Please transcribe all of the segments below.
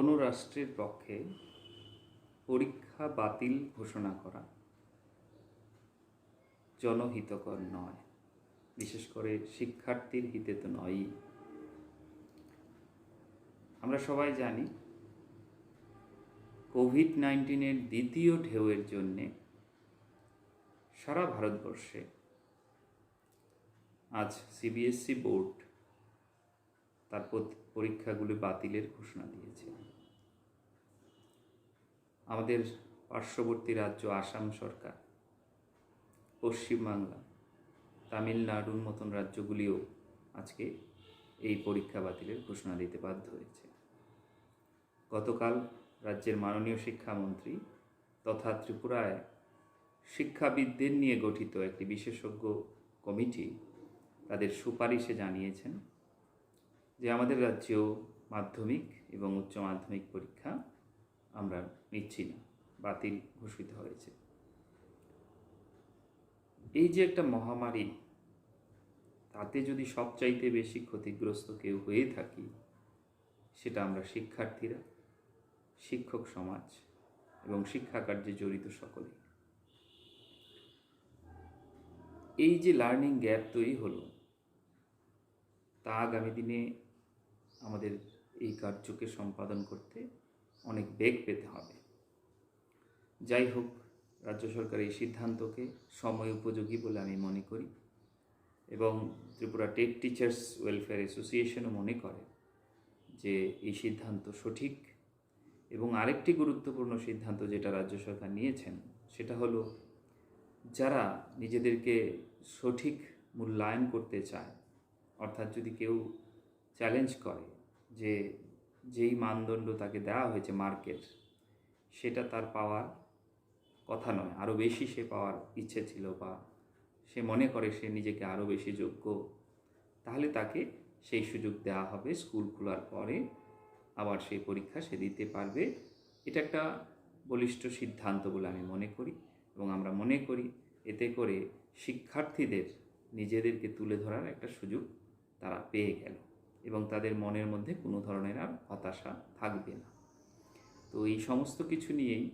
কোনো রাষ্ট্রের পক্ষে পরীক্ষা বাতিল ঘোষণা করা জনহিতকর নয়, বিশেষ করে শিক্ষার্থীর হিতে তো নয়ই। আমরা সবাই জানি কোভিড-19 দ্বিতীয় ঢেউয়ের জন্যে সারা ভারতবর্ষে আজ সিবিএসই বোর্ড তার পরীক্ষাগুলি বাতিলের ঘোষণা দিয়েছে। আমাদের পার্শ্ববর্তী রাজ্য আসাম সরকার, পশ্চিমবাংলা, তামিলনাড়ুর মতন রাজ্যগুলিও আজকে এই পরীক্ষা বাতিলের ঘোষণা দিতে বাধ্য হয়েছে। গতকাল রাজ্যের মাননীয় শিক্ষামন্ত্রী তথা ত্রিপুরায় শিক্ষাবিদদের নিয়ে গঠিত একটি বিশেষজ্ঞ কমিটি তাদের সুপারিশে জানিয়েছেন যে আমাদের রাজ্যেও মাধ্যমিক এবং উচ্চ মাধ্যমিক পরীক্ষা আমরা নিচ্ছি না, বাতিল ঘোষিত হয়েছে। এই যে একটা মহামারী, তাতে যদি সবচাইতে বেশি ক্ষতিগ্রস্ত কেউ হয়ে থাকি, সেটা আমরা শিক্ষার্থীরা, শিক্ষক সমাজ এবং শিক্ষা কার্যে জড়িত সকলে। এই যে লার্নিং গ্যাপ তৈরি হলো, তা আগামী দিনে আমাদের এই কার্যকে সম্পাদন করতে অনেক বেগ পেতে হবে। যাই হোক, রাজ্য সরকার এই সিদ্ধান্তকে সময় উপযোগী বলে আমি মনে করি এবং ত্রিপুরা টেট টিচার্স ওয়েলফেয়ার অ্যাসোসিয়েশনও মনে করে যে এই সিদ্ধান্ত সঠিক। এবং আরেকটি গুরুত্বপূর্ণ সিদ্ধান্ত যেটা রাজ্য সরকার নিয়েছেন, সেটা হলো যারা নিজেদেরকে সঠিক মূল্যায়ন করতে চায়, অর্থাৎ যদি কেউ চ্যালেঞ্জ করে যে যেই মানদণ্ড তাকে দেওয়া হয়েছে মার্কের, সেটা তার পাওয়ার কথা নয়, আরও বেশি সে পাওয়ার ইচ্ছে ছিল বা সে মনে করে সে নিজেকে আরও বেশি যোগ্য, তাহলে তাকে সেই সুযোগ দেওয়া হবে। স্কুল খোলার পরে আবার সেই পরীক্ষা সে দিতে পারবে। এটা একটা বলিষ্ঠ সিদ্ধান্ত বলে আমি মনে করি এবং আমরা মনে করি এতে করে শিক্ষার্থীদের নিজেদেরকে তুলে ধরার একটা সুযোগ তারা পেয়ে গেল এবং তাদের মনের মধ্যে কোনো ধরনের আর হতাশা থাকবে না। তো এই সমস্ত কিছু নিয়েই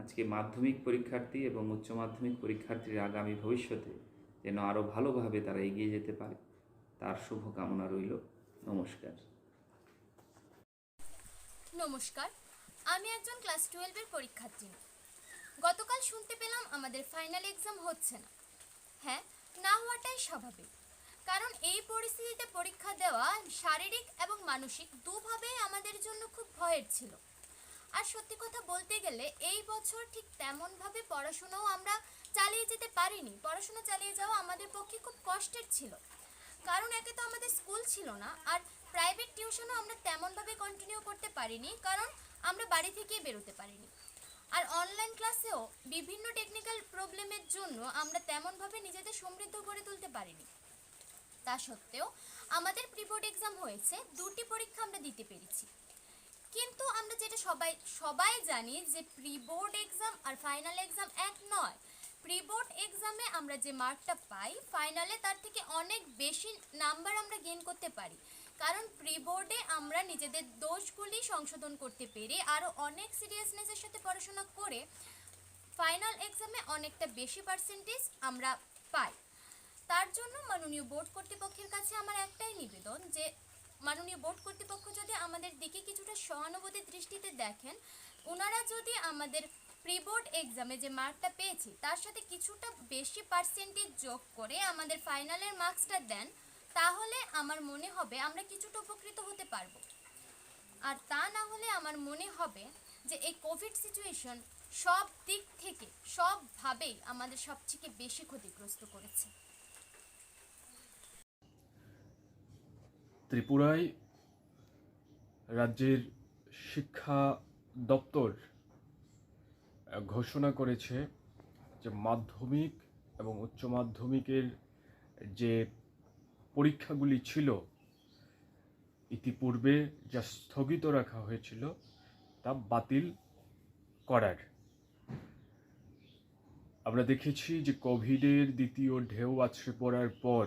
আজকে মাধ্যমিক পরীক্ষার্থী এবং উচ্চ মাধ্যমিক পরীক্ষার্থীর আগামী ভবিষ্যতে যেন আরও ভালোভাবে তারা এগিয়ে যেতে পারে, তার শুভকামনা রইল। নমস্কার। নমস্কার, আমি একজন ক্লাস 12-এর পরীক্ষার্থী। গতকাল শুনতে পেলাম আমাদের ফাইনাল এক্সাম হচ্ছে না। হ্যাঁ, না হওয়াটাই স্বাভাবিক, কারণ এই পরিস্থিতিতে পরীক্ষা দেওয়া শারীরিক এবং মানসিক দুভাবেই আমাদের জন্য খুব ভয়ের ছিল। আর সত্যি কথা বলতে গেলে এই বছর ঠিক তেমনভাবে পড়াশোনাও আমরা চালিয়ে যেতে পারিনি। পড়াশোনা চালিয়ে যাওয়া আমাদের পক্ষে খুব কষ্টের ছিল, কারণ একে তো আমাদের স্কুল ছিল না, আর প্রাইভেট টিউশনও আমরা তেমনভাবে কন্টিনিউ করতে পারিনি, কারণ আমরা বাড়ি থেকেই বেরোতে পারিনি। আর অনলাইন ক্লাসেও বিভিন্ন টেকনিক্যাল প্রবলেমের জন্য আমরা তেমনভাবে নিজেদের সমৃদ্ধ করে তুলতে পারিনি। তা সত্ত্বেও আমাদের প্রি বোর্ড এক্সাম হয়েছে, 2টি পরীক্ষা আমরা দিতে পেরেছি। কিন্তু আমরা যেটা সবাই জানি যে প্রি বোর্ড এক্সাম আর ফাইনাল এক্সাম এক নয়। প্রি বোর্ড এক্সামে আমরা যে মার্কটা পাই, ফাইনালে তার থেকে অনেক বেশি নাম্বার আমরা গেইন করতে পারি, কারণ প্রি বোর্ডে আমরা নিজেদের দোষগুলি সংশোধন করতে পেরে আরও অনেক সিরিয়াসনেসের সাথে পড়াশোনা করে ফাইনাল এক্সামে অনেকটা বেশি পার্সেন্টেজ আমরা পাই। তার জন্য মাননীয় বোর্ড কর্তৃপক্ষের কাছে আমার একটাই নিবেদন যে মাননীয় বোর্ড কর্তৃপক্ষ যদি আমাদের দিকে কিছুটা সহানুভূতির দৃষ্টিতে দেখেন, ওনারা যদি আমাদের প্রি বোর্ড এক্সামে যে মার্কটা পেয়েছি তার সাথে কিছুটা বেশি পার্সেন্টেজ যোগ করে আমাদের ফাইনালের মার্কসটা দেন, তাহলে আমার মনে হবে আমরা কিছুটা উপকৃত হতে পারবো। আর তা না হলে আমার মনে হবে যে এই কোভিড সিচুয়েশন সব দিক থেকে সবভাবেই আমাদের সবথেকে বেশি ক্ষতিগ্রস্ত করেছে। ত্রিপুরায় রাজ্যের শিক্ষা দপ্তর ঘোষণা করেছে যে মাধ্যমিক এবং উচ্চ মাধ্যমিকের যে পরীক্ষাগুলি ছিল ইতিপূর্বে যা স্থগিত রাখা হয়েছিল তা বাতিল করার। আমরা দেখেছি যে কোভিডের দ্বিতীয় ঢেউ আছড়ে পড়ার পর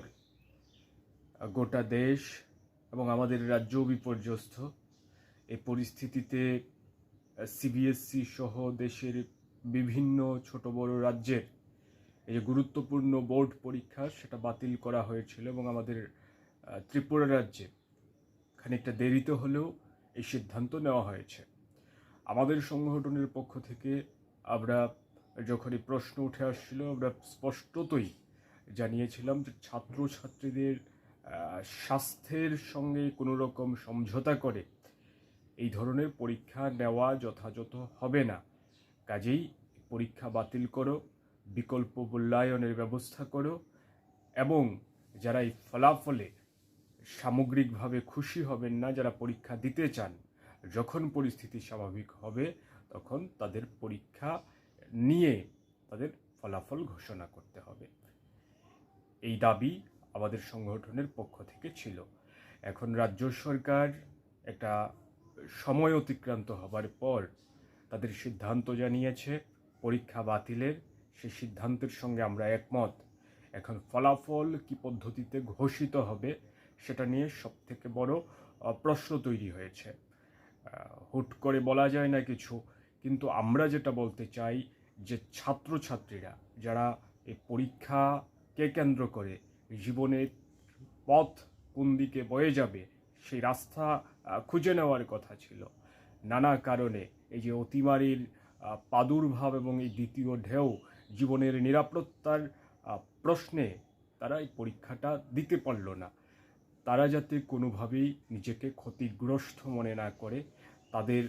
গোটা দেশ এবং আমাদের রাজ্য বিপর্যস্ত। এই পরিস্থিতিতে সিবিএসসি সহ দেশের বিভিন্ন ছোট বড় রাজ্যের এই যে গুরুত্বপূর্ণ বোর্ড পরীক্ষা সেটা বাতিল করা হয়েছিল এবং আমাদের ত্রিপুরা রাজ্যে খানিকটা দেরিতে হলেও এই সিদ্ধান্ত নেওয়া হয়েছে। আমাদের সংগঠনের পক্ষ থেকে আমরা যখন এই প্রশ্ন উঠে আসছিল আমরা স্পষ্টতই জানিয়েছিলাম যে ছাত্রছাত্রীদের স্বাস্থ্যের সঙ্গে কোনো রকম সমঝোতা করে এই ধরনের পরীক্ষা নেওয়া যথাযথ হবে না। কাজেই পরীক্ষা বাতিল করো, বিকল্প মূল্যায়নের ব্যবস্থা করো এবং যারা এই ফলাফলে সামগ্রিকভাবে খুশি হবেন না, যারা পরীক্ষা দিতে চান, যখন পরিস্থিতি স্বাভাবিক হবে তখন তাদের পরীক্ষা নিয়ে তাদের ফলাফল ঘোষণা করতে হবে। এই দাবি আমাদের সংগঠনের পক্ষ থেকে ছিল। এখন রাজ্য সরকার একটা সময় অতিক্রান্ত হবার পর তাদের সিদ্ধান্ত জানিয়েছে পরীক্ষা বাতিলের। সেই সিদ্ধান্তের সঙ্গে আমরা একমত। এখন ফলাফল কি পদ্ধতিতে ঘোষিত হবে সেটা নিয়ে সবথেকে বড় প্রশ্ন তৈরি হয়েছে। হুট করে বলা যায় না কিছু, কিন্তু আমরা যেটা বলতে চাই যে ছাত্রছাত্রীরা যারা এই পরীক্ষাকে কেন্দ্র করে জীবনের পথ কোন দিকে বয়ে যাবে সেই রাস্তা খুঁজে নেওয়ার কথা ছিল, নানা কারণে এই যে অতিমারির প্রাদুর্ভাব এবং এই দ্বিতীয় ঢেউ জীবনের নিরাপত্তার প্রশ্নে তারা এই পরীক্ষাটা দিতে পারল না। তারা যাতে কোনোভাবেই নিজেকে ক্ষতিগ্রস্ত মনে না করে, তাদের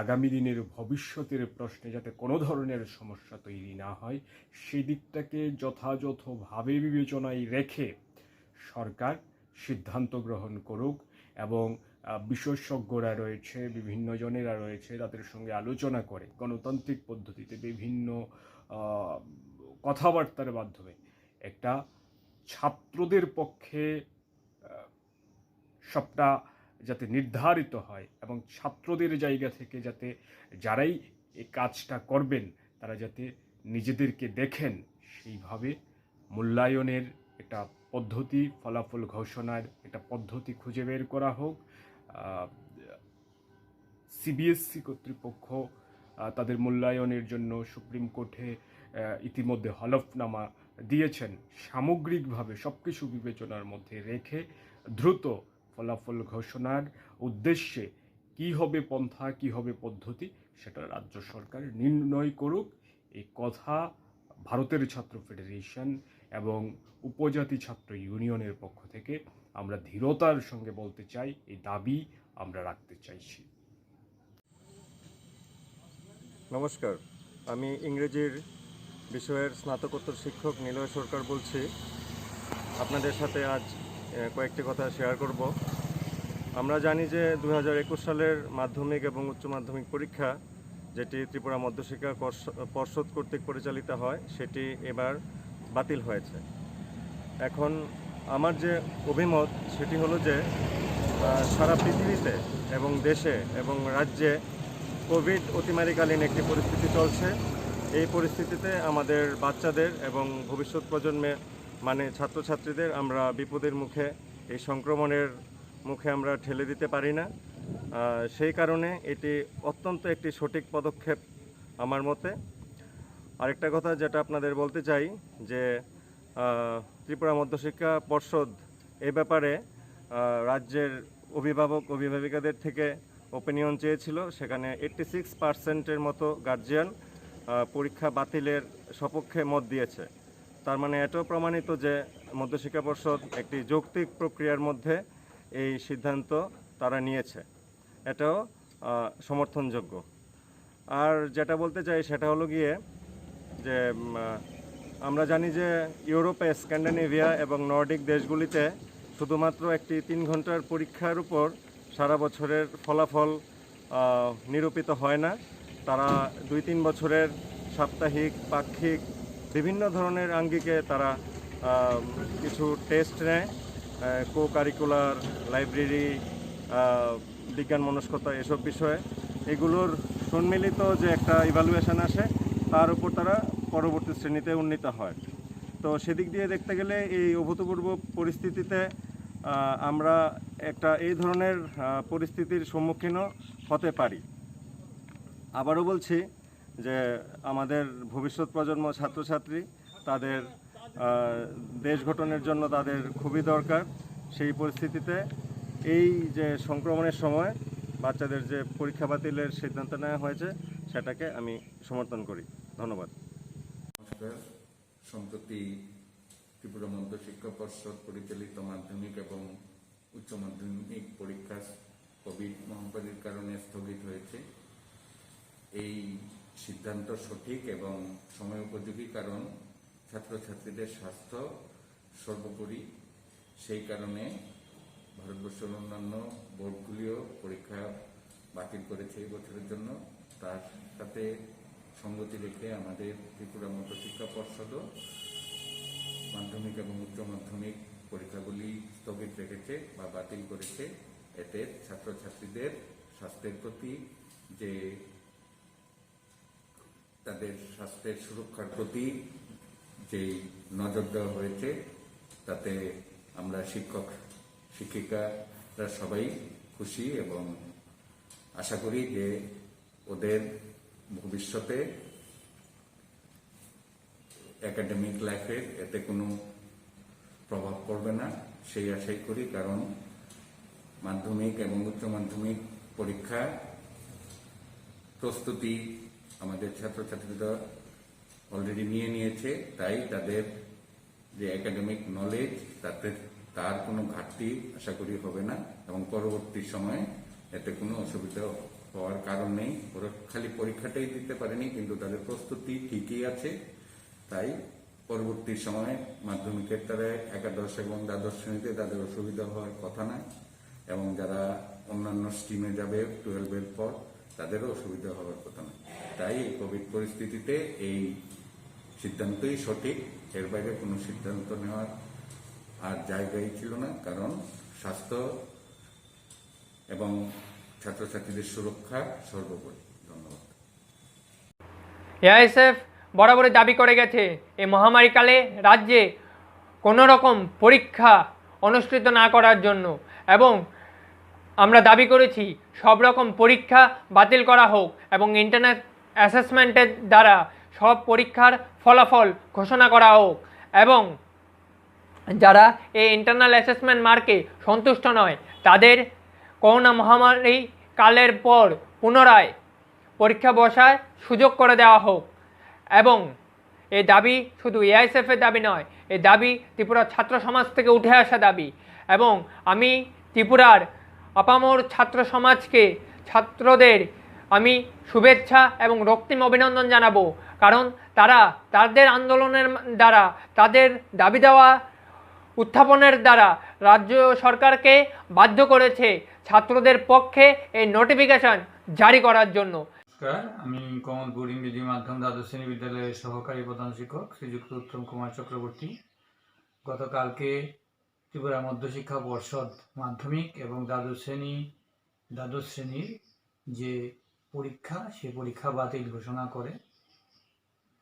আগামী দিনের ভবিষ্যতের প্রশ্নে যাতে কোনো ধরনের সমস্যা তৈরি না হয়, সেই দিকটাকে যথাযথভাবে বিবেচনায় রেখে সরকার সিদ্ধান্ত গ্রহণ করুক এবং বিশেষজ্ঞরা রয়েছে, বিভিন্ন জনেরা রয়েছে, তাদের সঙ্গে আলোচনা করে গণতান্ত্রিক পদ্ধতিতে বিভিন্ন কথাবার্তার মাধ্যমে একটা ছাত্রদের পক্ষে সবটা যাতে নির্ধারিত হয় এবং ছাত্রদের জায়গা থেকে যাতে যারাই এই কাজটা করবেন তারা যাতে নিজেদেরকে দেখেন, সেইভাবে মূল্যায়নের একটা পদ্ধতি, ফলাফল ঘোষণার একটা পদ্ধতি খুঁজে বের করা হোক। সিবিএসসি কর্তৃপক্ষ তাদের মূল্যায়নের জন্য সুপ্রিম কোর্টে ইতিমধ্যে হলফনামা দিয়েছেন। সামগ্রিকভাবে সব কিছু বিবেচনার মধ্যে রেখে দ্রুত ফলাফল ঘোষণার উদ্দেশ্যে কি হবে পন্থা, কি হবে পদ্ধতি, সেটা রাজ্য সরকার নির্ণয় করুক। এই কথা ভারতের ছাত্র ফেডারেশন এবং উপজাতি ছাত্র ইউনিয়নের পক্ষ থেকে আমরা দৃঢ়তার সঙ্গে বলতে চাই, এই দাবি আমরা রাখতে চাইছি। নমস্কার, আমি ইংরেজির বিষয়ের স্নাতকোত্তর শিক্ষক নিলয় সরকার বলছি। আপনাদের সাথে আজ কয়েকটি কথা শেয়ার করব। আমরা জানি যে 2021 সালের মাধ্যমিক এবং উচ্চ মাধ্যমিক পরীক্ষা, যেটি ত্রিপুরা মধ্যশিক্ষা পর্ষদ কর্তৃক পরিচালিত হয়, সেটি এবার বাতিল হয়েছে। এখন আমার যে অভিমত সেটি হলো যে সারা পৃথিবীতে এবং দেশে এবং রাজ্যে কোভিড অতিমারিকালীন একটি পরিস্থিতি চলছে। এই পরিস্থিতিতে আমাদের বাচ্চাদের এবং ভবিষ্যৎ প্রজন্মে মানে ছাত্রছাত্রীদের আমরা বিপদের মুখে, এই সংক্রমণের মুখে আমরা ঠেলে দিতে পারি না। সেই কারণে এটি অত্যন্ত একটি সঠিক পদক্ষেপ আমার মতে। আরেকটা কথা যেটা আপনাদের বলতে চাই যে ত্রিপুরা মধ্যশিক্ষা পর্ষদ এই ব্যাপারে রাজ্যের অভিভাবিকাদের থেকে ওপিনিয়ন চেয়েছিল। সেখানে 86% মতো গার্জিয়ান পরীক্ষা বাতিলের সপক্ষে মত দিয়েছে। তার মানে এটাও প্রমাণিত যে মধ্যশিক্ষা পর্ষদ একটি যৌক্তিক প্রক্রিয়ার মধ্যে এই সিদ্ধান্ত তারা নিয়েছে, এটাও সমর্থনযোগ্য। আর যেটা বলতে চাই সেটা হলো গিয়ে যে আমরা জানি যে ইউরোপে, স্ক্যান্ডিনেভিয়া এবং নর্ডিক দেশগুলিতে শুধুমাত্র একটি 3 ঘন্টার পরীক্ষার উপর সারা বছরের ফলাফল নিরূপিত হয় না। তারা 2-3 বছরের সাপ্তাহিক, পাক্ষিক বিভিন্ন ধরনের আঙ্গিকে তারা কিছু টেস্ট নেয়, কো কারিকুলার, লাইব্রেরি, বিজ্ঞান মনস্কতা, এসব বিষয়ে। এগুলোর সম্মিলিত যে একটা ইভ্যালুয়েশন আসে, তার উপর তারা পরবর্তী শ্রেণীতে উন্নীত হয়। তো সেদিক দিয়ে দেখতে গেলে এই অভূতপূর্ব পরিস্থিতিতে আমরা একটা এই ধরনের পরিস্থিতির সম্মুখীনও হতে পারি। আবারও বলছি যে আমাদের ভবিষ্যৎ প্রজন্ম ছাত্রছাত্রী, তাদের দেশ গঠনের জন্য তাদের খুবই দরকার। সেই পরিস্থিতিতে এই যে সংক্রমণের সময় বাচ্চাদের যে পরীক্ষা বাতিলের সিদ্ধান্ত নেওয়া হয়েছে সেটাকে আমি সমর্থন করি। ধন্যবাদ। নমস্কার। সম্প্রতি ত্রিপুরা মধ্য শিক্ষা পর্ষদ পরিচালিত মাধ্যমিক এবং উচ্চ মাধ্যমিক পরীক্ষা কোভিড মহামারীর কারণে স্থগিত হয়েছে। এই সিদ্ধান্ত সঠিক এবং সময় উপযোগী, কারণ ছাত্রছাত্রীদের স্বাস্থ্য সর্বোপরি। সেই কারণে ভারতবর্ষের অন্যান্য বোর্ডগুলিও পরীক্ষা বাতিল করেছে এই বছরের জন্য। তার সাথে সঙ্গতি রেখে আমাদের ত্রিপুরা মধ্য শিক্ষা পর্ষদও মাধ্যমিক এবং উচ্চ মাধ্যমিক পরীক্ষাগুলি স্থগিত রেখেছে বা বাতিল করেছে। এতে ছাত্রছাত্রীদের স্বাস্থ্যের প্রতি, যে তাদের স্বাস্থ্যের সুরক্ষার প্রতি যেই নজর দেওয়া হয়েছে, তাতে আমরা শিক্ষক শিক্ষিকারা সবাই খুশি এবং আশা করি যে ওদের ভবিষ্যতে একাডেমিক লাইফের এতে কোনো প্রভাব পড়বে না, সেই আশাই করি। কারণ মাধ্যমিক এবং উচ্চ মাধ্যমিক পরীক্ষা প্রস্তুতি আমাদের ছাত্রছাত্রীরা অলরেডি নিয়ে নিয়েছে, তাই তাদের যে একাডেমিক নলেজ তার কোনো ঘাটতি আশা করি হবে না এবং পরবর্তী সময়ে এতে কোনো অসুবিধা হওয়ার কারণ নেই। ওরা খালি পরীক্ষাটাই দিতে পারেনি, কিন্তু তাদের প্রস্তুতি ঠিকই আছে। তাই পরবর্তী সময়ে মাধ্যমিকের তারা একাদশ এবং দ্বাদশ শ্রেণীতে তাদের অসুবিধা হওয়ার কথা নয়, এবং যারা অন্যান্য স্ট্রিমে যাবে 12-এর পর তাদেরও অসুবিধা হওয়ার কথা নয়। তাই এই কোভিড পরিস্থিতিতে এই সিদ্ধান্তই সঠিক, এর বাইরে কোনো সিদ্ধান্ত নেওয়ার আর জায়গাই ছিল না, কারণ স্বাস্থ্য এবং ছাত্রছাত্রীদের সুরক্ষা সর্বোপরি। ধন্যবাদ। এআইএসএফ বরাবরই দাবি করে গেছে এই মহামারীকালে রাজ্যে কোনো রকম পরীক্ষা অনুষ্ঠিত না করার জন্য, এবং আমরা দাবি করেছি সব রকম পরীক্ষা বাতিল করা হোক এবং ইন্টারনেট অ্যাসেসমেন্টের দ্বারা সব পরীক্ষার ফলাফল ঘোষণা করা হোক, এবং যারা এই ইন্টারনাল অ্যাসেসমেন্ট মার্কে সন্তুষ্ট নয় তাদের করোনা মহামারী কালের পর পুনরায় পরীক্ষা বসার সুযোগ করে দেওয়া হোক। এবং এই দাবি শুধু এআইএসএফের দাবি নয়, এই দাবি ত্রিপুরার ছাত্র সমাজ থেকে উঠে আসা দাবি, এবং আমি ত্রিপুরার আপামর ছাত্র সমাজকে, ছাত্রদের আমি শুভেচ্ছা এবং রক্তিম অভিনন্দন জানাবো, কারণ তারা তাদের আন্দোলনের দ্বারা, তাদের দাবি দেওয়া উত্থাপনের দ্বারা রাজ্য সরকারকে বাধ্য করেছে ছাত্রদের পক্ষে এই নোটিফিকেশন জারি করার জন্য। নমস্কার, আমি কমলপুর ইংরেজি মাধ্যম দ্বাদশ শ্রেণী বিদ্যালয়ের সহকারী প্রধান শিক্ষক শ্রীযুক্ত উত্তম কুমার চক্রবর্তী। গতকালকে ত্রিপুরা মধ্যশিক্ষা পর্ষদ মাধ্যমিক এবং দ্বাদশ শ্রেণীর যে পরীক্ষা, সে পরীক্ষা বাতিল ঘোষণা করে।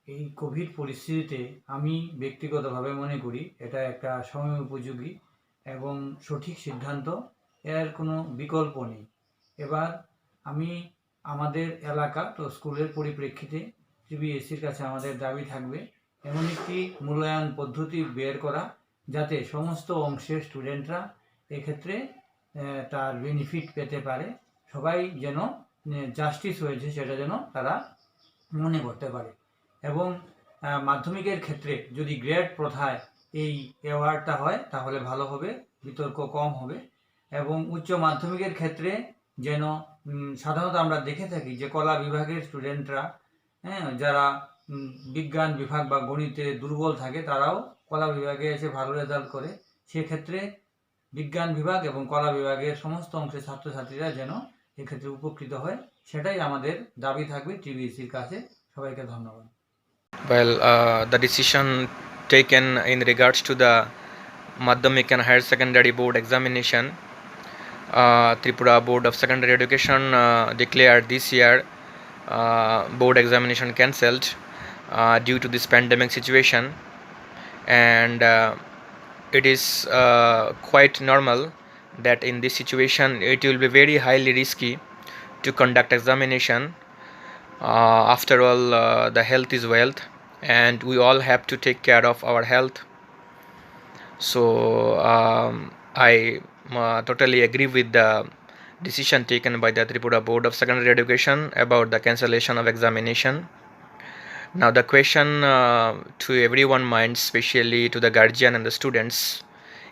এই কোভিড পরিস্থিতিতে আমি ব্যক্তিগতভাবে মনে করি এটা একটা সময় উপযোগী এবং সঠিক সিদ্ধান্ত, এর কোনো বিকল্প নেই। এবার আমি আমাদের এলাকা তো স্কুলের পরিপ্রেক্ষিতে সিবিএসসির কাছে আমাদের দাবি থাকবে এমন একটি মূল্যায়ন পদ্ধতি বের করা, যাতে সমস্ত অংশের স্টুডেন্টরা এক্ষেত্রে তার বেনিফিট পেতে পারে। সবাই যেন জাস্টিস হয়েছে সেটা যেন তারা মনে করতে পারে। এবং মাধ্যমিকের ক্ষেত্রে যদি গ্রেড প্রথায় এই অ্যাওয়ার্ডটা হয় তাহলে ভালো হবে, বিতর্ক কম হবে। এবং উচ্চ মাধ্যমিকের ক্ষেত্রে যেন সাধারণত আমরা দেখে থাকি যে কলা বিভাগের স্টুডেন্টরা, যারা বিজ্ঞান বিভাগ বা গণিতে দুর্বল থাকে, তারাও কলা বিভাগে এসে ভালো রেজাল্ট করে। সেক্ষেত্রে বিজ্ঞান বিভাগ এবং কলা বিভাগের সমস্ত অংশের ছাত্রছাত্রীরা যেন এক্ষেত্রে উপকৃত হয়, সেটাই আমাদের দাবি থাকবে টিবিএসসির কাছে। সবাইকে ধন্যবাদ। Well, the decision taken in regards to the Madhyamik and Higher Secondary Board examination, Tripura Board of Secondary Education declared this year board examination cancelled due to this pandemic situation, and it is quite normal that in this situation it will be very highly risky to conduct examination. After all, the health is wealth, and we all have to take care of our health. So I totally agree with the decision taken by the Tripura Board of Secondary Education about the cancellation of examination. Now the question to everyone mind, especially to the guardian and the students,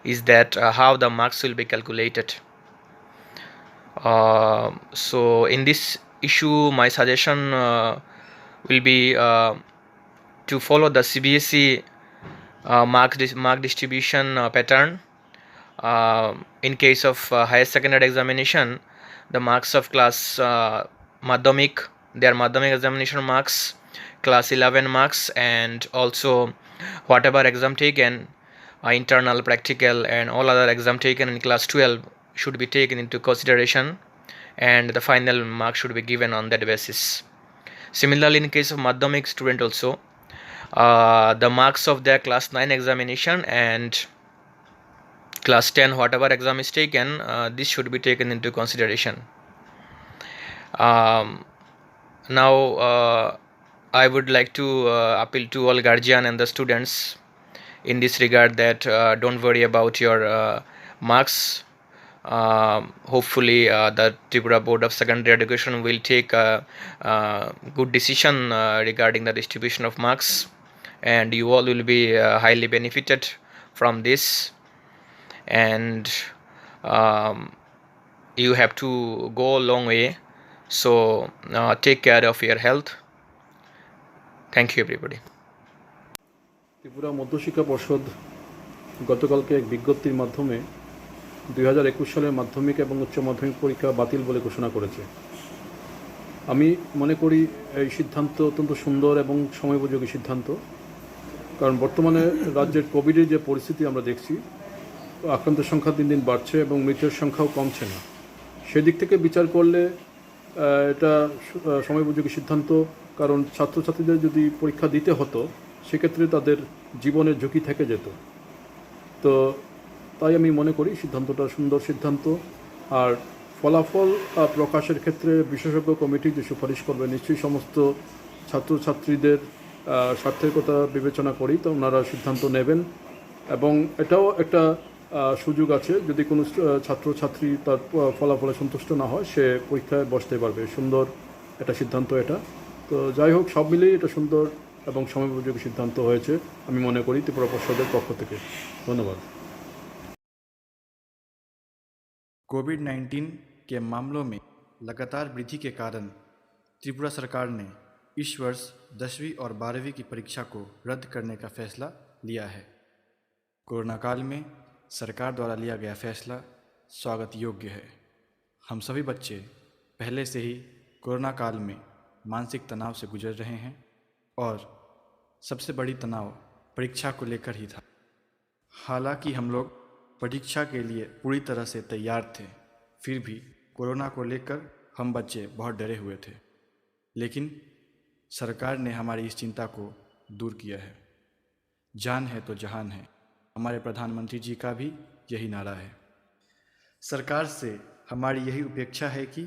is that how the marks will be calculated. So in this issue, my suggestion will be to follow the CBSE mark distribution pattern. In case of higher secondary examination, the marks of class Madhyamik, their Madhyamik examination marks, class 11 marks, and also whatever exam taken, internal, practical, and all other exam taken in class 12 should be taken into consideration, and the final mark should be given on that basis. Similarly, in case of Madhyamik student also, the marks of their class 9 examination and class 10 whatever exam is taken, this should be taken into consideration. Now I would like to appeal to all guardian and the students in this regard that don't worry about your marks. Hopefully the Tripura Board of Secondary Education will take a good decision regarding the distribution of marks, and you all will be highly benefited from this, and you have to go a long way, so take care of your health. Thank you everybody. Tripura মধ্যশিক্ষা পর্ষদ গতকালকে এক বিজ্ঞপ্তির মাধ্যমে 2021 সালের মাধ্যমিক এবং উচ্চ মাধ্যমিক পরীক্ষা বাতিল বলে ঘোষণা করেছে। আমি মনে করি এই সিদ্ধান্ত অত্যন্ত সুন্দর এবং সময়োপযোগী সিদ্ধান্ত, কারণ বর্তমানে রাজ্যের কোভিডের যে পরিস্থিতি আমরা দেখছি, আক্রান্তের সংখ্যা দিন দিন বাড়ছে এবং মৃতের সংখ্যাও কমছে না। সেদিক থেকে বিচার করলে এটা সময়োপযোগী সিদ্ধান্ত, কারণ ছাত্রছাত্রীদের যদি পরীক্ষা দিতে হতো সেক্ষেত্রে তাদের জীবনের ঝুঁকি থেকে যেত। তো তাই আমি মনে করি সিদ্ধান্তটা সুন্দর সিদ্ধান্ত। আর ফলাফল প্রকাশের ক্ষেত্রে বিশেষজ্ঞ কমিটি যে সুপারিশ করবে, নিশ্চয়ই সমস্ত ছাত্রছাত্রীদের স্বার্থের কথা বিবেচনা করি তো ওনারা সিদ্ধান্ত নেবেন। এবং এটাও একটা সুযোগ আছে, যদি কোনো ছাত্রছাত্রী তার ফলাফলে সন্তুষ্ট না হয় সে পরীক্ষায় বসতে পারবে। সুন্দর একটা সিদ্ধান্ত এটা। তো যাই হোক, সব মিলিয়ে এটা সুন্দর এবং সময়োপযোগী সিদ্ধান্ত হয়েছে আমি মনে করি ত্রিপুরা পর্ষদের পক্ষ থেকে। ধন্যবাদ। कोविड-19 के मामलों में लगातार वृद्धि के कारण त्रिपुरा सरकार ने इस वर्ष 10वीं और 12वीं की परीक्षा को रद्द करने का फैसला लिया है। कोरोना काल में सरकार द्वारा लिया गया फैसला स्वागत योग्य है। हम सभी बच्चे पहले से ही कोरोना काल में मानसिक तनाव से गुजर रहे हैं और सबसे बड़ी तनाव परीक्षा को लेकर ही था। हालांकि हम लोग परीक्षा के लिए पूरी तरह से तैयार थे, फिर भी कोरोना को लेकर हम बच्चे बहुत डरे हुए थे, लेकिन सरकार ने हमारी इस चिंता को दूर किया है। जान है तो जहान है, हमारे प्रधानमंत्री जी का भी यही नारा है। सरकार से हमारी यही अपेक्षा है कि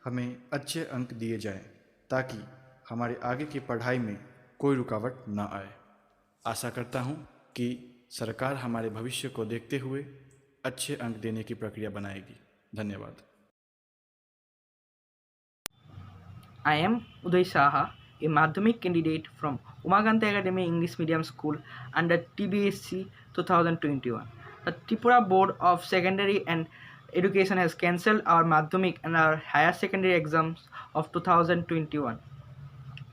हमें अच्छे अंक दिए जाएं, ताकि हमारे आगे की पढ़ाई में कोई रुकावट न आए। आशा करता हूं कि सरकार हमारे भविष्य को देखते हुए अच्छे अंक देने की प्रक्रिया बनाएगी। धन्यवाद। I am Uday Saha, a Madhyamik candidate from Umaganta Academy English Medium School under TBSC 2021. The Tripura Board of Secondary and Education has cancelled our Madhyamik and our higher secondary exams of 2021.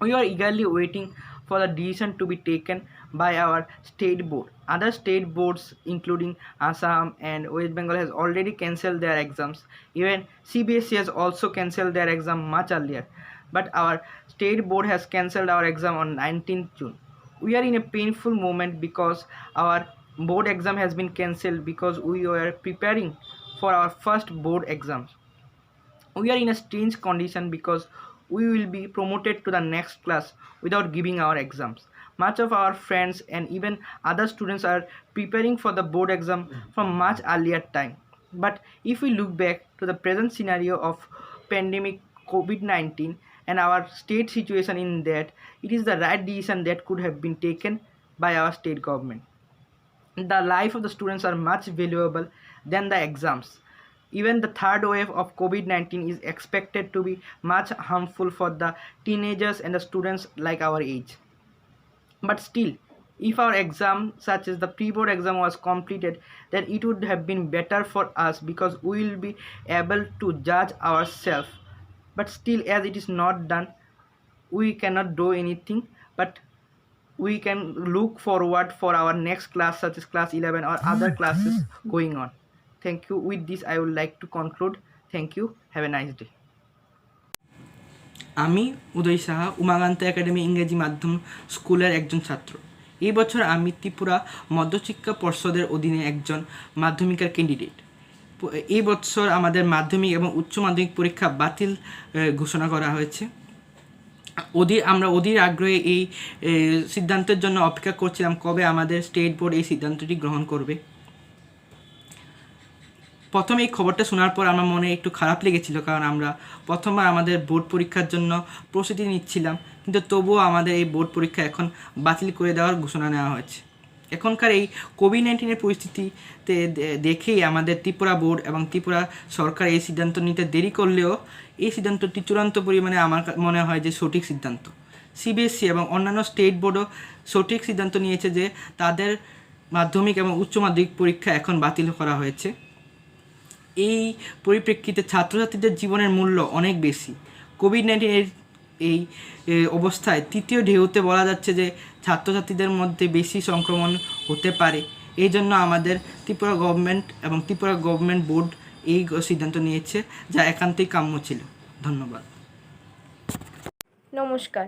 We are eagerly waiting for the decision to be taken by our state board. Other state boards including Assam and West Bengal has already cancelled their exams. Even CBSE has also cancelled their exam much earlier. But our state board has cancelled our exam on 19th June. We are in a painful moment because our board exam has been cancelled because we were preparing for our first board exams. We are in a strange condition because we will be promoted to the next class without giving our exams. Much of our friends and even other students are preparing for the board exam from much earlier time. But if we look back to the present scenario of pandemic COVID-19 and our state situation in that, it is the right decision that could have been taken by our state government. The life of the students are much valuable than the exams. Even the third wave of COVID-19 is expected to be much harmful for the teenagers and the students like our age. But still, if our exam, such as the pre-board exam, was completed, then it would have been better for us because we will be able to judge ourselves. But still, as it is not done, we cannot do anything, but we can look forward for our next class, such as class 11 or other classes going on. Thank you. With this, I would like to conclude. Thank you. Have a nice day. আমি উদয় Saha Umakanta academy ইংরেজি মাধ্যম স্কুলের একজন ছাত্র। এই বছর আমি ত্রিপুরা মধ্যশিক্ষা পর্ষদের অধীনে একজন মাধ্যমিকের ক্যান্ডিডেট। এই বছর আমাদের মাধ্যমিক এবং উচ্চ মাধ্যমিক পরীক্ষা বাতিল ঘোষণা করা হয়েছে। আমরা অধীর আগ্রহে এই সিদ্ধান্তের জন্য অপেক্ষা করছিলাম কবে আমাদের স্টেট বোর্ড এই সিদ্ধান্তটি গ্রহণ করবে। প্রথমে এই খবরটা শোনার পর আমার মনে একটু খারাপ লেগেছিল, কারণ আমরা প্রথমবার আমাদের বোর্ড পরীক্ষার জন্য প্রস্তুতি নিচ্ছিলাম, কিন্তু তবুও আমাদের এই বোর্ড পরীক্ষা এখন বাতিল করে দেওয়ার ঘোষণা নেওয়া হয়েছে। এখনকার এই কোভিড-19 পরিস্থিতিতে দেখেই আমাদের ত্রিপুরা বোর্ড এবং ত্রিপুরা সরকার এই সিদ্ধান্ত নিতে দেরি করলেও এই সিদ্ধান্তটি চূড়ান্ত পরিমাণে আমার মনে হয় যে সঠিক সিদ্ধান্ত। সিবিএসসি এবং অন্যান্য স্টেট বোর্ডও সঠিক সিদ্ধান্ত নিয়েছে যে তাদের মাধ্যমিক এবং উচ্চ মাধ্যমিক পরীক্ষা এখন বাতিল করা হয়েছে। এই পরিপ্রেক্ষিতে ছাত্রছাত্রীদের জীবনের মূল্য অনেক বেশি। কোভিড-19 এই অবস্থায় তৃতীয় ঢেউতে বলা যাচ্ছে যে ছাত্রছাত্রীদের মধ্যে বেশি সংক্রমণ হতে পারে। এই জন্য আমাদের ত্রিপুরা গভর্নমেন্ট এবং ত্রিপুরা গভর্নমেন্ট বোর্ড এই সিদ্ধান্ত নিয়েছে, যা একান্তই কাম্য ছিল। ধন্যবাদ। নমস্কার,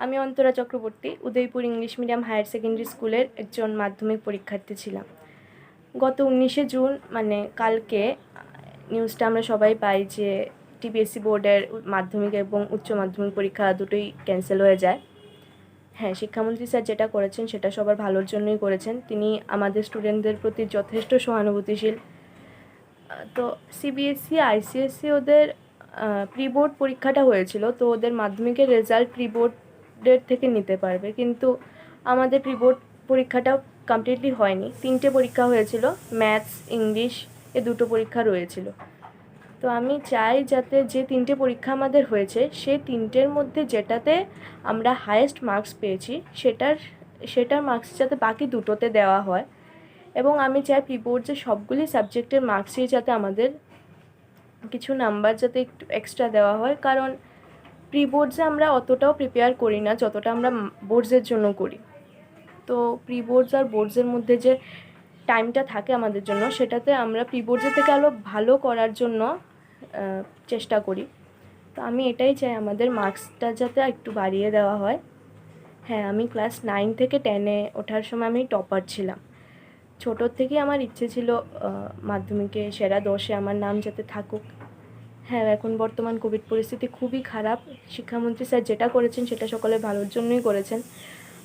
আমি Antara Chakraborty Udaipur English medium higher secondary স্কুলের একজন মাধ্যমিক পরীক্ষার্থী ছিলাম। গত 19শে জুন মানে কালকে নিউজটা আমরা সবাই পাই যে টিবিএসসি বোর্ডের মাধ্যমিক এবং উচ্চ মাধ্যমিক পরীক্ষা দুটোই ক্যান্সেল হয়ে যায়। হ্যাঁ, শিক্ষামন্ত্রী স্যার যেটা করেছেন সেটা সবার ভালোর জন্যই করেছেন। তিনি আমাদের স্টুডেন্টদের প্রতি যথেষ্ট সহানুভূতিশীল। তো সিবিএসসি আইসিএসসি ওদের প্রি বোর্ড পরীক্ষাটা হয়েছিল, তো ওদের মাধ্যমিকের রেজাল্ট প্রি বোর্ডের থেকে নিতে পারবে, কিন্তু আমাদের প্রি বোর্ড পরীক্ষাটা কমপ্লিটলি হয়নি। 3টে পরীক্ষা হয়েছিল, ম্যাথস, ইংলিশ, এ 2টো পরীক্ষা রয়েছিল। তো আমি চাই যাতে যে 3টে পরীক্ষা আমাদের হয়েছে সেই 3টের মধ্যে যেটাতে আমরা হায়েস্ট মার্কস পেয়েছি সেটার মার্কস যাতে বাকি 2টোতে দেওয়া হয়, এবং আমি চাই প্রি বোর্ড যে সবগুলি সাবজেক্টের মার্কসই যাতে আমাদের কিছু নাম্বার যাতে একটু এক্সট্রা দেওয়া হয়, কারণ প্রি বোর্ডসে আমরা অতটাও প্রিপেয়ার করি না যতটা আমরা বোর্ডসের জন্য করি। তো প্রি বোর্ডস আর বোর্ডসের মধ্যে যে টাইমটা থাকে আমাদের জন্য, সেটাতে আমরা প্রি বোর্ডসের থেকে আরও ভালো করার জন্য চেষ্টা করি। তো আমি এটাই চাই আমাদের মার্কসটা যাতে একটু বাড়িয়ে দেওয়া হয়। হ্যাঁ, আমি ক্লাস 9 থেকে 10-এ ওঠার সময় আমি টপার ছিলাম। ছোটোর থেকেই আমার ইচ্ছে ছিল মাধ্যমিকে সেরা 10-এ আমার নাম যাতে থাকুক। হ্যাঁ, এখন বর্তমান কোভিড পরিস্থিতি খুবই খারাপ। শিক্ষামন্ত্রী স্যার যেটা করেছেন সেটা সকলের ভালোর জন্যই করেছেন।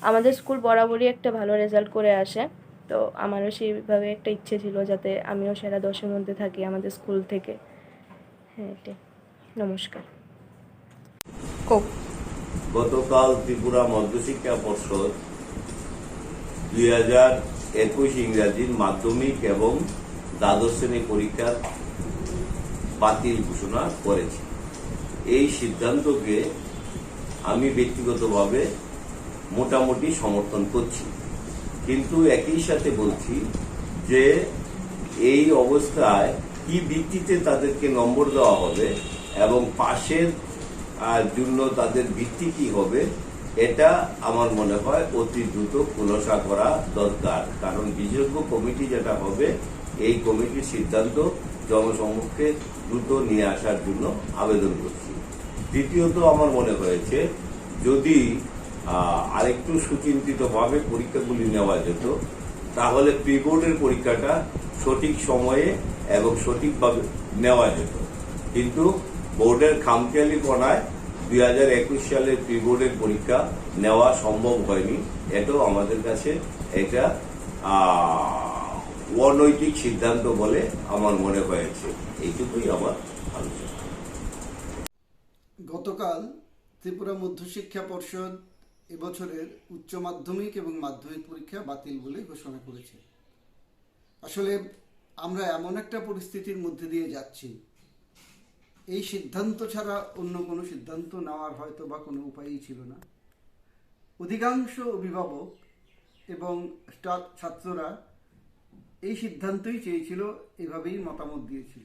আমাদের স্কুল বরাবরই একটা ভালো রেজাল্ট করে আসে, তো আমারও সেইভাবে একটা ইচ্ছে ছিল যাতে আমিও সেরা 10-এর মধ্যে থাকি আমাদের স্কুল থেকে। হ্যাঁ, এটাই। নমস্কার। গতকাল ত্রিপুরা মধ্যশিক্ষা পর্ষদ 2021 ইংরাজির মাধ্যমিক এবং দ্বাদশ শ্রেণী পরীক্ষার বাতিল ঘোষণা করেছে। এই সিদ্ধান্তকে আমি ব্যক্তিগতভাবে মোটামুটি সমর্থন করছি, কিন্তু একই সাথে বলছি যে এই অবস্থায় কি ভিত্তিতে তাদেরকে নম্বর দেওয়া হবে এবং পাশের জন্য তাদের ভিত্তি কি হবে, এটা আমার মনে হয় অতি দ্রুত খুলাসা করা দরকার। কারণ বিশেষজ্ঞ কমিটি যেটা হবে, এই কমিটির সিদ্ধান্ত জনসম্মুখে দ্রুত নিয়ে আসার জন্য আবেদন করছি। দ্বিতীয়ত, আমার মনে হয়েছে যদি আরেকটু সুচিন্তিতভাবে পরীক্ষাগুলি নেওয়া যেত, তাহলে প্রি বোর্ডের পরীক্ষাটা সঠিক সময়ে এবং সঠিকভাবে নেওয়া যেত। কিন্তু বোর্ডের খামখেয়ালিপনায় 2021 সালের প্রি বোর্ডের পরীক্ষা নেওয়া সম্ভব হয়নি। এটাও আমাদের কাছে একটা অনৈতিক সিদ্ধান্ত বলে আমার মনে হয়েছে। এইটুকুই আমার আলোচনা। গতকাল ত্রিপুরা মধ্যশিক্ষা পর্ষদ এবছরের উচ্চ মাধ্যমিক এবং মাধ্যমিক পরীক্ষা বাতিল বলে ঘোষণা করেছে। আসলে আমরা এমন একটা পরিস্থিতির মধ্যে দিয়ে যাচ্ছি, এই সিদ্ধান্ত ছাড়া অন্য কোনো সিদ্ধান্ত নেওয়ার হয়তো বা কোনো উপায়ই ছিল না। অধিকাংশ অভিভাবক এবং ছাত্ররা এই সিদ্ধান্তই চেয়েছিল, এভাবেই মতামত দিয়েছিল।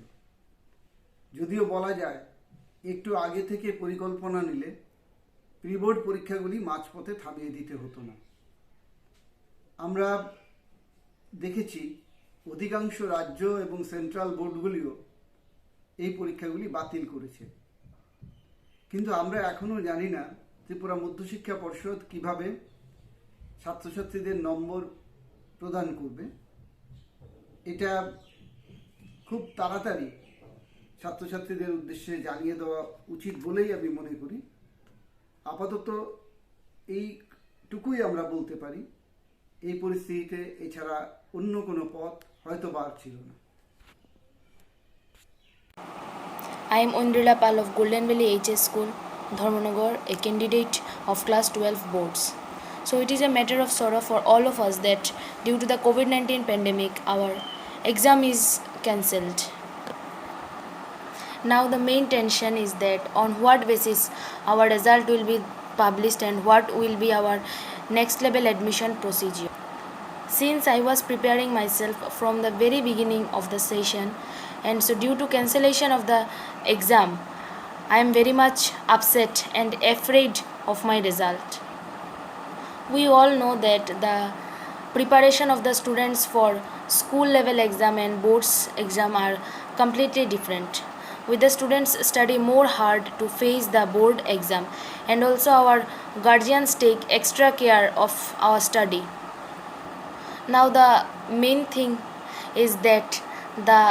যদিও বলা যায় একটু আগে থেকে পরিকল্পনা নিলে প্রি বোর্ড পরীক্ষাগুলি মাঝপথে থামিয়ে দিতে হতো না। আমরা দেখেছি অধিকাংশ রাজ্য এবং সেন্ট্রাল বোর্ডগুলিও এই পরীক্ষাগুলি বাতিল করেছে, কিন্তু আমরা এখনও জানি না ত্রিপুরা মধ্যশিক্ষা পর্ষদ কিভাবে ছাত্রছাত্রীদের নম্বর প্রদান করবে। এটা খুব তাড়াতাড়ি ছাত্রছাত্রীদের উদ্দেশ্যে জানিয়ে দেওয়া উচিত বলেই আমি মনে করি। আপাতত এইটুকুই আমরা বলতে পারি, এই পরিস্থিতিতে এছাড়া অন্য কোনো পথ হয়তো বা ছিল না। I am Undrila Pal of Golden Valley HS School, Dharmanagar, a candidate of Class 12 boards. So it is a matter of sorrow for all of us that due to the COVID-19 pandemic, our exam is cancelled. Now the main tension is that on what basis our result will be published and what will be our next level admission procedure. Since I was preparing myself from the very beginning of the session, and so due to cancellation of the exam, I am very much upset and afraid of my result. We all know that the preparation of the students for school level exam and boards exam are completely different. With the students study more hard to face the board exam, and also our guardians take extra care of our study. Now the main thing is that the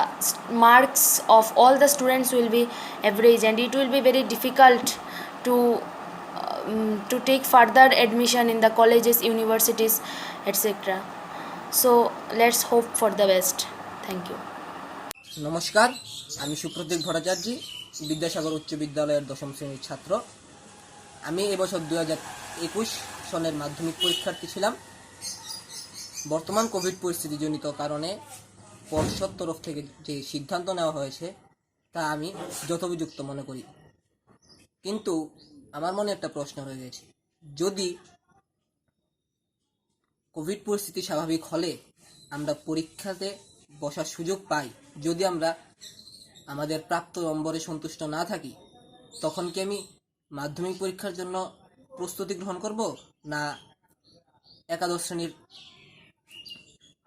marks of all the students will be average, and it will be very difficult to take further admission in the colleges, universities, etc. So let's hope for the best. Thank you. নমস্কার, আমি সুপ্রতীক ভট্টাচার্য, বিদ্যাসাগর উচ্চ বিদ্যালয়ের ১০ম শ্রেণীর ছাত্র। আমি এবছর 2021 সনের মাধ্যমিক পরীক্ষার্থী ছিলাম। বর্তমান কোভিড পরিস্থিতিজনিত কারণে পর্ষদ তরফ থেকে যে সিদ্ধান্ত নেওয়া হয়েছে তা আমি যথোপযুক্ত মনে করি, কিন্তু আমার মনে একটা প্রশ্ন রয়ে গেছে। যদি কোভিড পরিস্থিতি স্বাভাবিক হলে আমরা পরীক্ষাতে বসার সুযোগ পাই, যদি আমরা আমাদের প্রাপ্ত নম্বরে সন্তুষ্ট না থাকি, তখন কি আমি মাধ্যমিক পরীক্ষার জন্য প্রস্তুতি গ্রহণ করব, না একাদশ শ্রেণীর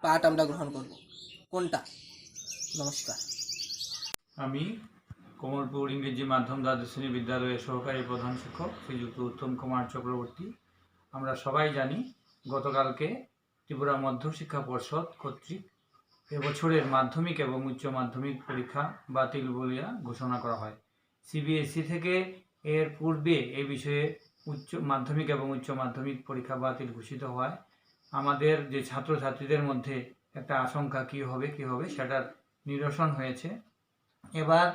পাঠ আমরা গ্রহণ করব, কোনটা? নমস্কার। আমি কমলপুর ইংরেজি মাধ্যম দ্বাদশ শ্রেণী বিদ্যালয়ের সহকারী প্রধান শিক্ষক শ্রীযুক্ত উত্তম কুমার চক্রবর্তী। আমরা সবাই জানি গতকালকে ত্রিপুরা মধ্যশিক্ষা পর্ষদ কর্তৃক এবছরের মাধ্যমিক এবং উচ্চ মাধ্যমিক পরীক্ষা বাতিল বলিয়া ঘোষণা করা হয়। সিবিএসই থেকে এর পূর্বে এ বিষয়ে উচ্চ মাধ্যমিক এবং উচ্চ মাধ্যমিক পরীক্ষা বাতিল ঘোষিত হয়। আমাদের যে ছাত্রছাত্রীদের মধ্যে একটা আশঙ্কা কী হবে সেটার নিরসন হয়েছে। এবার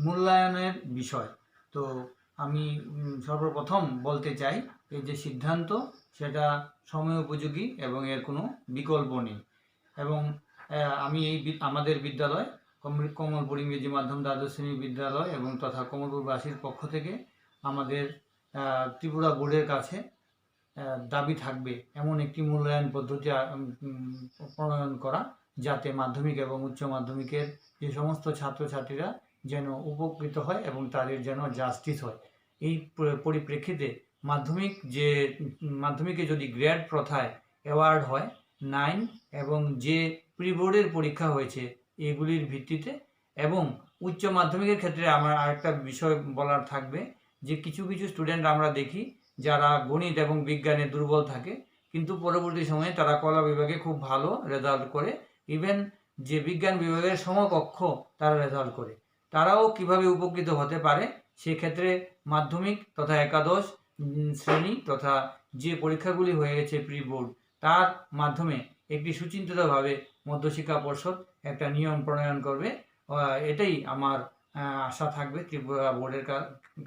মূল্যায়নের বিষয়, তো আমি সর্বপ্রথম বলতে চাই এই যে সিদ্ধান্ত সেটা সময় উপযোগী এবং এর কোনো বিকল্প নেই। এবং আমি আমাদের বিদ্যালয় কমলপুর ইংরেজি মাধ্যম দ্বাদশ শ্রেণী বিদ্যালয় এবং তথা কমলপুরবাসীর পক্ষ থেকে আমাদের ত্রিপুরা বোর্ডের কাছে দাবি থাকবে এমন একটি মূল্যায়ন পদ্ধতি প্রণয়ন করা, যাতে মাধ্যমিক এবং উচ্চ মাধ্যমিকের যে সমস্ত ছাত্রছাত্রীরা যেন উপকৃত হয় এবং তাদের যেন জাস্টিস হয়। এই পরিপ্রেক্ষিতে মাধ্যমিকে যদি গ্রেড প্রথায় অ্যাওয়ার্ড হয় 9 এবং যে প্রি বোর্ডের পরীক্ষা হয়েছে এগুলির ভিত্তিতে, এবং উচ্চ মাধ্যমিকের ক্ষেত্রে আমার আরেকটা বিষয় বলার থাকবে যে কিছু স্টুডেন্ট আমরা দেখি যারা গণিত এবং বিজ্ঞানে দুর্বল থাকে, কিন্তু পরবর্তী সময়ে তারা কলা বিভাগে খুব ভালো রেজাল্ট করে, ইভেন যে বিজ্ঞান বিভাগের সমকক্ষ তারা রেজাল্ট করে। তারাও কিভাবে উপকৃত হতে পারে সেক্ষেত্রে মাধ্যমিক তথা একাদশ শ্রেণী তথা যে পরীক্ষাগুলি হয়ে গেছে প্রি বোর্ড, তার মাধ্যমে একটি সুচিন্তিতভাবে মধ্যশিক্ষা পর্ষদ একটা নিয়ম প্রণয়ন করবে। এটাই আমার আশা থাকবে ত্রিপুরা বোর্ডের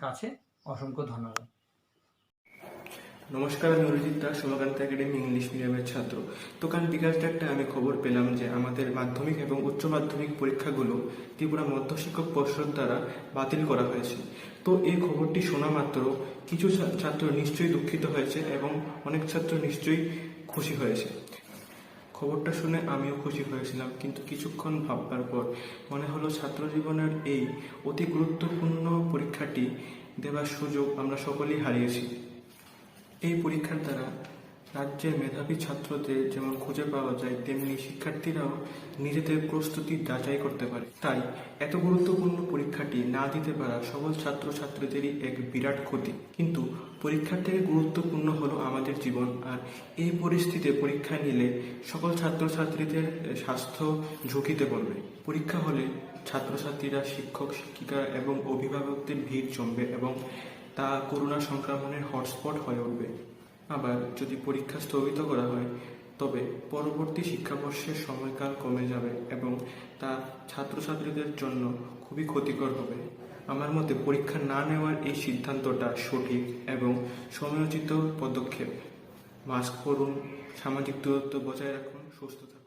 কাছে। অসংখ্য ধন্যবাদ। নমস্কার, আমি অরিজিৎ দাস, উমাকান্ত একাডেমি ইংলিশ মিডিয়ামের ছাত্র। তো কাল বিকাল 4টায় আমি খবর পেলাম যে আমাদের মাধ্যমিক এবং উচ্চ মাধ্যমিক পরীক্ষাগুলো ত্রিপুরা মধ্যশিক্ষক পর্ষদ দ্বারা বাতিল করা হয়েছে। তো এই খবরটি শোনা মাত্র কিছু ছাত্র নিশ্চয়ই দুঃখিত হয়েছে এবং অনেক ছাত্র নিশ্চয়ই খুশি হয়েছে। খবরটা শুনে আমিও খুশি হয়েছিলাম, কিন্তু কিছুক্ষণ ভাববার পর মনে হলো ছাত্র জীবনের এই অতি গুরুত্বপূর্ণ পরীক্ষাটি দেওয়ার সুযোগ আমরা সকলেই হারিয়েছি। এই পরীক্ষার দ্বারা রাজ্যের মেধাবী ছাত্রদের যেমন খুঁজে পাওয়া যায়, তেমনি শিক্ষার্থীরাও নিজেদের প্রস্তুতি যাচাই করতে পারে। তাই এত গুরুত্বপূর্ণ পরীক্ষাটি না দিতে পারা সকল ছাত্রছাত্রীদেরই এক বিরাট ক্ষতি। কিন্তু পরীক্ষার থেকে গুরুত্বপূর্ণ হলো আমাদের জীবন, আর এই পরিস্থিতিতে পরীক্ষা নিলে সকল ছাত্রছাত্রীদের স্বাস্থ্য ঝুঁকিতে পড়বে। পরীক্ষা হলে ছাত্রছাত্রীরা, শিক্ষক শিক্ষিকা এবং অভিভাবকদের ভিড় জমবে এবং তা করোনা সংক্রমণের হটস্পট হয়ে উঠবে। আবার যদি পরীক্ষা স্থগিত করা হয় তবে পরবর্তী শিক্ষাবর্ষের সময়কাল কমে যাবে এবং তা ছাত্রছাত্রীদের জন্য খুবই ক্ষতিকর হবে। আমার মতে পরীক্ষা না নেওয়ার এই সিদ্ধান্তটা সঠিক এবং সময়োচিত পদক্ষেপ। মাস্ক পরুন, সামাজিক দূরত্ব বজায় রাখুন, সুস্থ থাকুন।